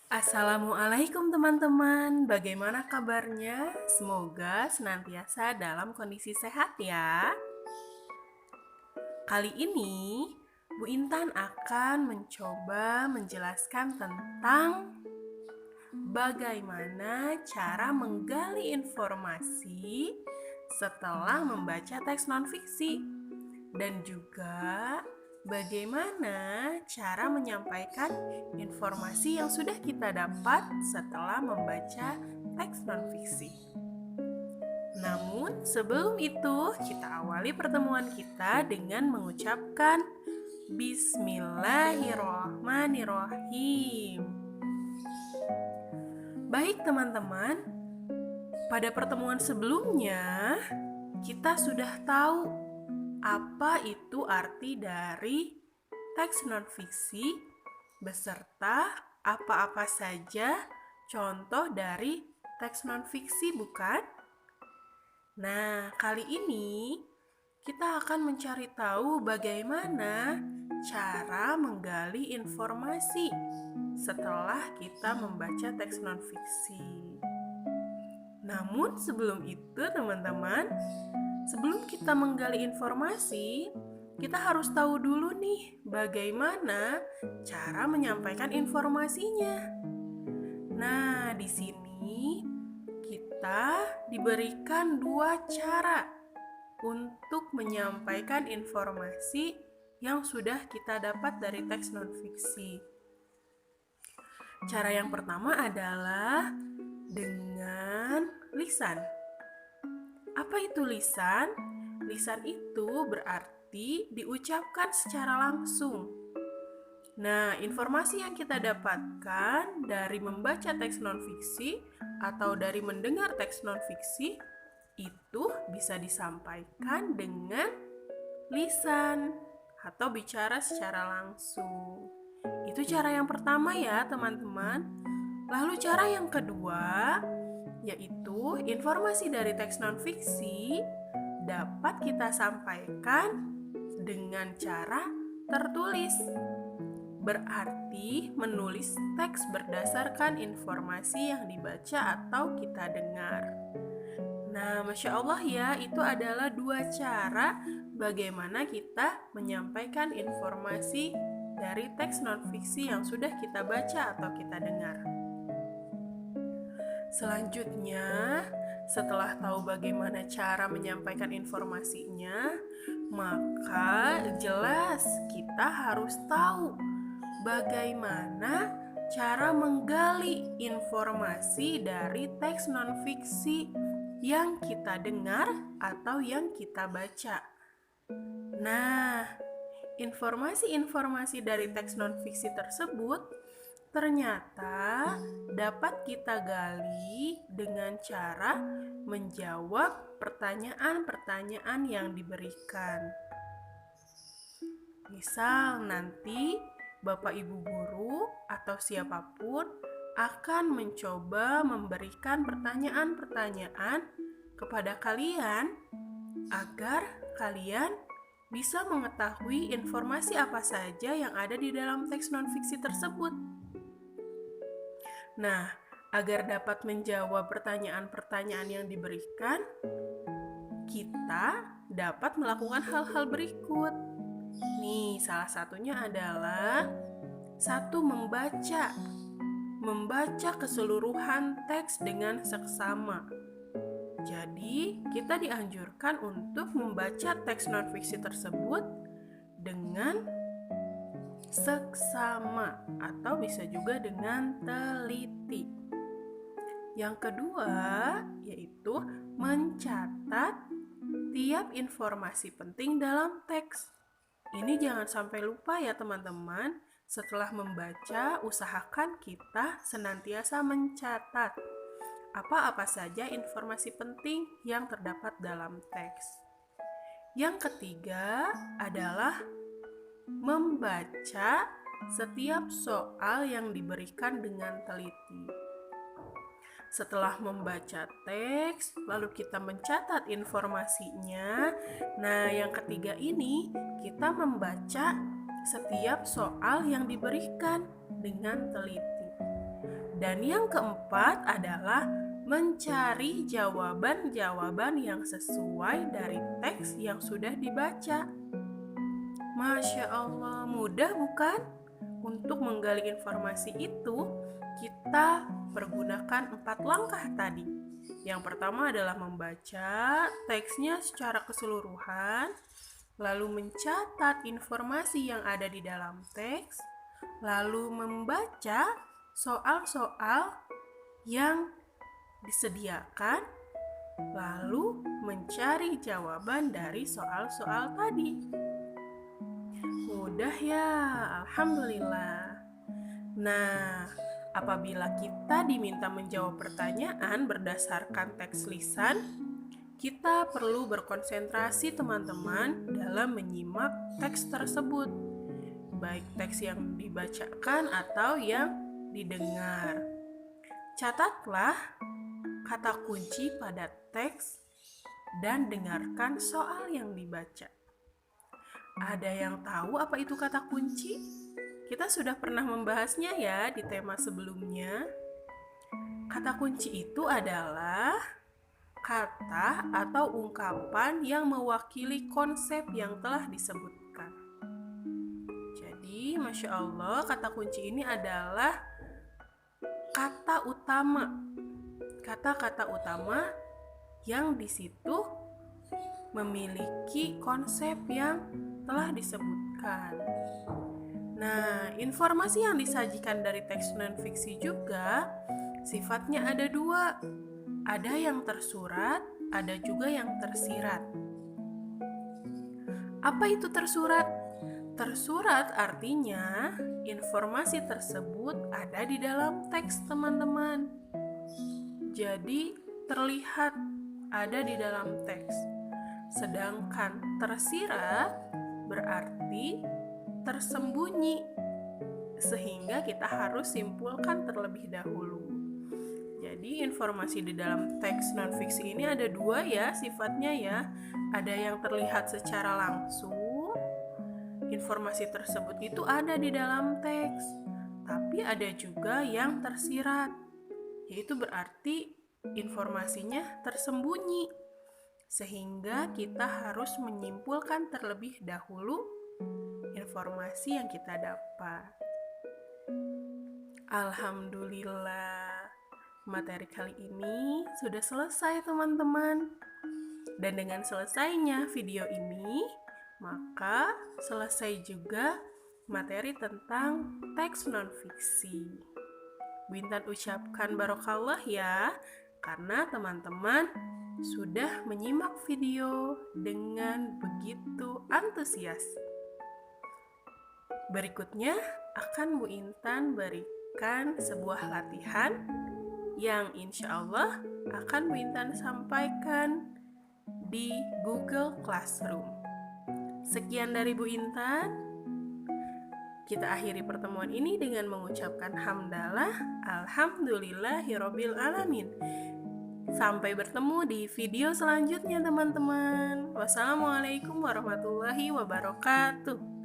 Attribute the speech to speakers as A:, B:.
A: Assalamualaikum teman-teman, bagaimana kabarnya? Semoga senantiasa dalam kondisi sehat ya. Kali ini, Bu Intan akan mencoba menjelaskan tentang bagaimana cara menggali informasi setelah membaca teks non-fiksi dan juga bagaimana cara menyampaikan informasi yang sudah kita dapat setelah membaca teks non-fiksi. Namun, sebelum itu, kita awali pertemuan kita dengan mengucapkan Bismillahirrahmanirrahim. Baik teman-teman, pada pertemuan sebelumnya kita sudah tahu apa itu arti dari teks non-fiksi beserta apa-apa saja contoh dari teks non-fiksi, bukan? Nah, kali ini kita akan mencari tahu bagaimana cara menggali informasi setelah kita membaca teks non-fiksi. Namun sebelum itu teman-teman, sebelum kita menggali informasi, kita harus tahu dulu nih bagaimana cara menyampaikan informasinya. Nah, di sini kita diberikan dua cara untuk menyampaikan informasi yang sudah kita dapat dari teks non-fiksi. Cara yang pertama adalah dengan lisan. Apa itu lisan? Lisan itu berarti diucapkan secara langsung. Nah, informasi yang kita dapatkan dari membaca teks non-fiksi atau dari mendengar teks non-fiksi itu bisa disampaikan dengan lisan atau bicara secara langsung. Itu cara yang pertama ya, teman-teman. Lalu cara yang kedua yaitu informasi dari teks non-fiksi dapat kita sampaikan dengan cara tertulis. Berarti menulis teks berdasarkan informasi yang dibaca atau kita dengar. Nah, Masya Allah ya, itu adalah dua cara bagaimana kita menyampaikan informasi dari teks non-fiksi yang sudah kita baca atau kita dengar. Selanjutnya, setelah tahu bagaimana cara menyampaikan informasinya, maka jelas kita harus tahu bagaimana cara menggali informasi dari teks non-fiksi yang kita dengar atau yang kita baca. Nah, informasi-informasi dari teks non-fiksi tersebut ternyata dapat kita gali dengan cara menjawab pertanyaan-pertanyaan yang diberikan. Misal nanti Bapak Ibu guru atau siapapun akan mencoba memberikan pertanyaan-pertanyaan kepada kalian agar kalian bisa mengetahui informasi apa saja yang ada di dalam teks non-fiksi tersebut. Nah, agar dapat menjawab pertanyaan-pertanyaan yang diberikan, kita dapat melakukan hal-hal berikut. Nih, salah satunya adalah satu, membaca keseluruhan teks dengan seksama. Jadi, kita dianjurkan untuk membaca teks non-fiksi tersebut dengan seksama atau bisa juga dengan teliti. Yang kedua, yaitu mencatat tiap informasi penting dalam teks. Ini jangan sampai lupa ya teman-teman. Setelah membaca, usahakan kita senantiasa mencatat apa-apa saja informasi penting yang terdapat dalam teks. Yang ketiga adalah membaca setiap soal yang diberikan dengan teliti. Setelah membaca teks, lalu kita mencatat informasinya. Nah, yang ketiga ini kita membaca setiap soal yang diberikan dengan teliti. Dan yang keempat adalah mencari jawaban-jawaban yang sesuai dari teks yang sudah dibaca. Masya Allah, mudah bukan? Untuk menggali informasi itu, kita pergunakan 4 langkah tadi. Yang pertama adalah membaca teksnya secara keseluruhan, lalu mencatat informasi yang ada di dalam teks, lalu membaca soal-soal yang disediakan, lalu mencari jawaban dari soal-soal tadi. Mudah ya, alhamdulillah. Nah, apabila kita diminta menjawab pertanyaan berdasarkan teks lisan, kita perlu berkonsentrasi teman-teman dalam menyimak teks tersebut, baik teks yang dibacakan atau yang didengar. Catatlah kata kunci pada teks dan dengarkan soal yang dibaca. Ada yang tahu apa itu kata kunci? Kita sudah pernah membahasnya ya di tema sebelumnya. Kata kunci itu adalah kata atau ungkapan yang mewakili konsep yang telah disebutkan. Jadi, Masya Allah, kata kunci ini adalah kata utama. Kata-kata utama yang di situ memiliki konsep yang telah disebutkan. Nah, informasi yang disajikan dari teks non-fiksi juga sifatnya ada 2. Ada yang tersurat, ada juga yang tersirat. Apa itu tersurat? Tersurat artinya informasi tersebut ada di dalam teks, teman-teman. Jadi terlihat ada di dalam teks. Sedangkan tersirat berarti tersembunyi, sehingga kita harus simpulkan terlebih dahulu. Jadi informasi di dalam teks non-fiksi ini ada 2 ya sifatnya ya. Ada yang terlihat secara langsung, informasi tersebut itu ada di dalam teks. Tapi ada juga yang tersirat, yaitu berarti informasinya tersembunyi, sehingga kita harus menyimpulkan terlebih dahulu informasi yang kita dapat. Alhamdulillah, materi kali ini sudah selesai teman-teman. Dan dengan selesainya video ini, maka selesai juga materi tentang teks non-fiksi. Bu Intan ucapkan barokallah ya, karena teman-teman sudah menyimak video dengan begitu antusias. Berikutnya akan Bu Intan berikan sebuah latihan yang insya Allah akan Bu Intan sampaikan di Google Classroom. Sekian dari Bu Intan. Kita akhiri pertemuan ini dengan mengucapkan hamdalah, alhamdulillahirabbil alamin. Sampai bertemu di video selanjutnya teman-teman. Wassalamualaikum warahmatullahi wabarakatuh.